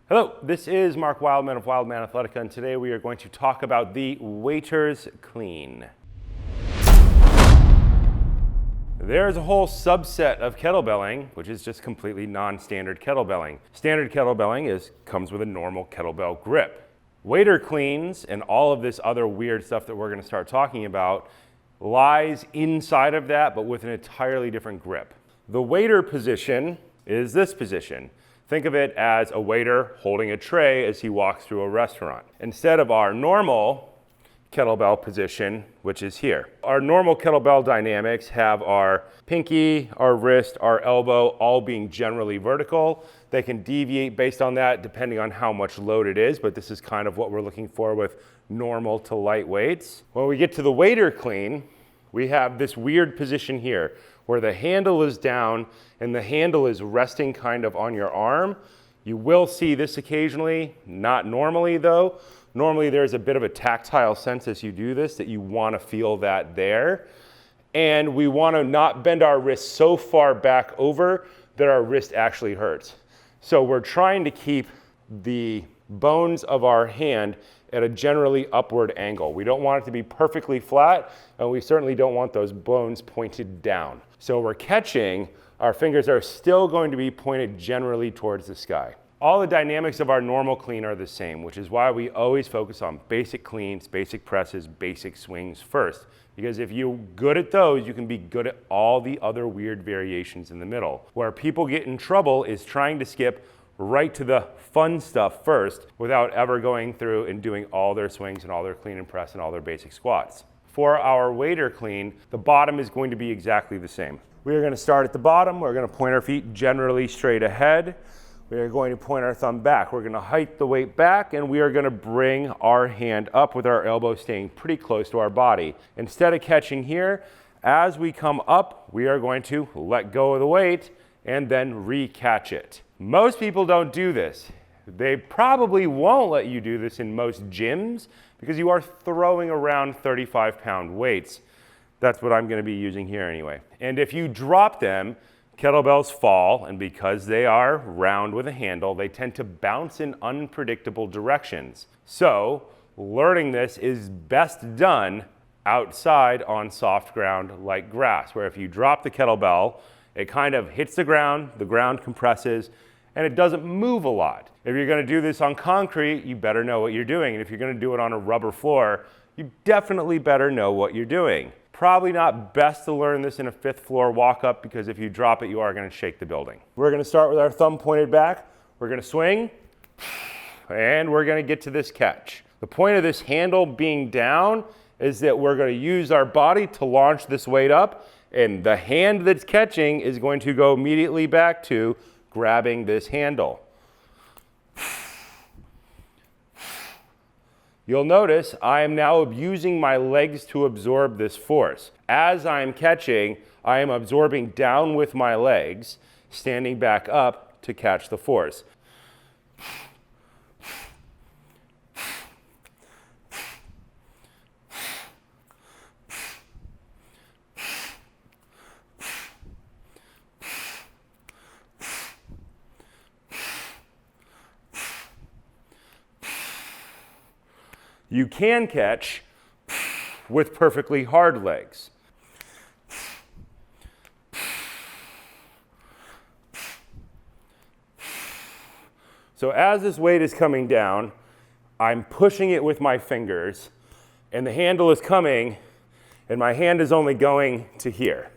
Hello, this is Mark Wildman of Wildman Athletica, and today we are going to talk about the waiter's clean. There's a whole subset of kettlebelling, which is just completely non-standard kettlebelling. Standard kettlebelling comes with a normal kettlebell grip. Waiter cleans and all of this other weird stuff that we're going to start talking about lies inside of that, but with an entirely different grip. The waiter position is this position. Think of it as a waiter holding a tray as he walks through a restaurant, instead of our normal kettlebell position, which is here. Our normal kettlebell dynamics have our pinky, our wrist, our elbow all being generally vertical. They can deviate based on that depending on how much load it is, but this is kind of what we're looking for with normal to light weights. When we get to the waiter clean, we have this weird position here where the handle is down and the handle is resting kind of on your arm. You will see this occasionally, not normally though. Normally there's a bit of a tactile sense as you do this that you want to feel that there. And we want to not bend our wrist so far back over that our wrist actually hurts. So we're trying to keep the bones of our hand at a generally upward angle. We don't want it to be perfectly flat, and we certainly don't want those bones pointed down. So we're catching, our fingers are still going to be pointed generally towards the sky. All the dynamics of our normal clean are the same, which is why we always focus on basic cleans, basic presses, basic swings first. Because if you're good at those, you can be good at all the other weird variations in the middle. Where people get in trouble is trying to skip right to the fun stuff first without ever going through and doing all their swings and all their clean and press and all their basic squats. For our waiter clean, the bottom is going to be exactly the same. We are going to start at the bottom. We're going to point our feet generally straight ahead. We are going to point our thumb back. We're going to height the weight back, and we are going to bring our hand up with our elbow staying pretty close to our body. Instead of catching here, as we come up, we are going to let go of the weight and then re-catch it. Most people don't do this. They probably won't let you do this in most gyms because you are throwing around 35-pound weights. That's what I'm going to be using here anyway. And if you drop them, kettlebells fall, and because they are round with a handle, they tend to bounce in unpredictable directions. So learning this is best done outside on soft ground like grass, where if you drop the kettlebell, it kind of hits the ground compresses, and it doesn't move a lot. If you're going to do this on concrete, you better know what you're doing. And if you're going to do it on a rubber floor, you definitely better know what you're doing. Probably not best to learn this in a 5th floor walk-up because if you drop it, you are going to shake the building. We're going to start with our thumb pointed back. We're going to swing, and we're going to get to this catch. The point of this handle being down is that we're going to use our body to launch this weight up, and the hand that's catching is going to go immediately back to grabbing this handle. You'll notice I am now using my legs to absorb this force. As I'm catching, I am absorbing down with my legs, standing back up to catch the force. You can catch with perfectly hard legs. So as this weight is coming down, I'm pushing it with my fingers, and the handle is coming, and my hand is only going to here.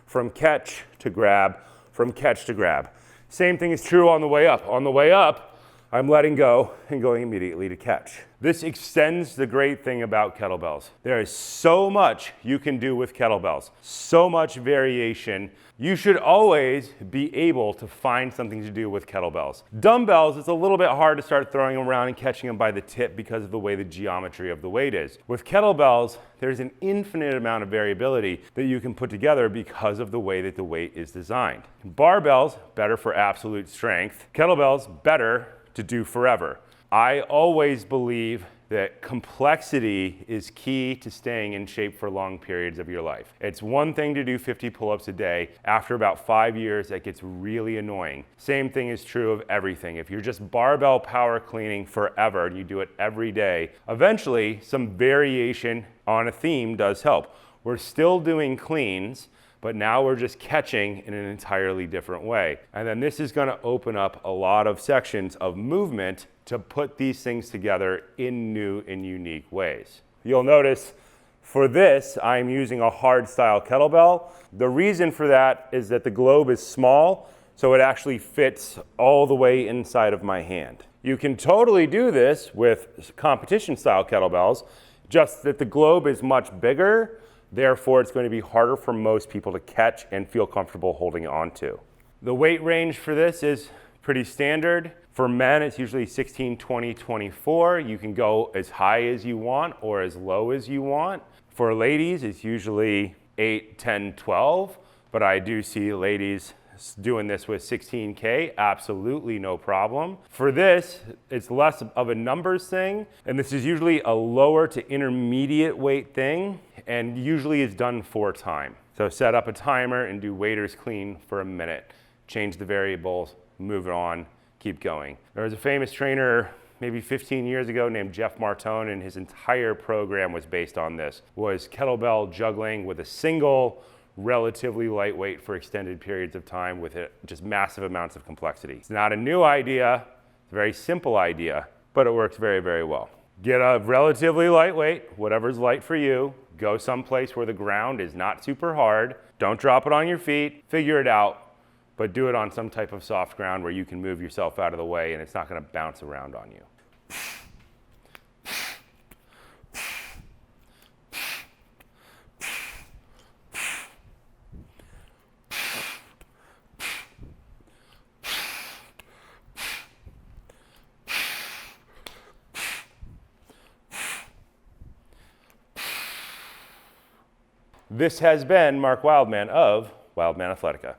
From catch to grab, from catch to grab. Same thing is true on the way up. On the way up, I'm letting go and going immediately to catch. This extends the great thing about kettlebells. There is so much you can do with kettlebells, so much variation. You should always be able to find something to do with kettlebells. Dumbbells, it's a little bit hard to start throwing them around and catching them by the tip because of the way the geometry of the weight is. With kettlebells, there's an infinite amount of variability that you can put together because of the way that the weight is designed. Barbells, better for absolute strength. Kettlebells, better to do forever. I always believe that complexity is key to staying in shape for long periods of your life. It's one thing to do 50 pull-ups a day. After about 5 years, that gets really annoying. Same thing is true of everything. If you're just barbell power cleaning forever and you do it every day, eventually some variation on a theme does help. We're still doing cleans, but now we're just catching in an entirely different way. And then this is gonna open up a lot of sections of movement to put these things together in new and unique ways. You'll notice for this, I'm using a hard style kettlebell. The reason for that is that the globe is small, so it actually fits all the way inside of my hand. You can totally do this with competition style kettlebells, just that the globe is much bigger. Therefore, it's going to be harder for most people to catch and feel comfortable holding on to. The weight range for this is pretty standard. For men, it's usually 16, 20, 24. You can go as high as you want or as low as you want. For ladies, it's usually 8, 10, 12, but I do see ladies doing this with 16K, absolutely no problem. For this, it's less of a numbers thing, and this is usually a lower to intermediate weight thing, and usually is done for time. So set up a timer and do waiters clean for a minute. Change the variables, move it on, keep going. There was a famous trainer maybe 15 years ago named Jeff Martone, and his entire program was based on this, was kettlebell juggling with a single relatively lightweight for extended periods of time with just massive amounts of complexity. It's not a new idea, it's a very simple idea, but it works very, very well. Get a relatively lightweight, whatever's light for you, go someplace where the ground is not super hard, don't drop it on your feet, figure it out, but do it on some type of soft ground where you can move yourself out of the way and it's not gonna bounce around on you. This has been Mark Wildman of Wildman Athletica.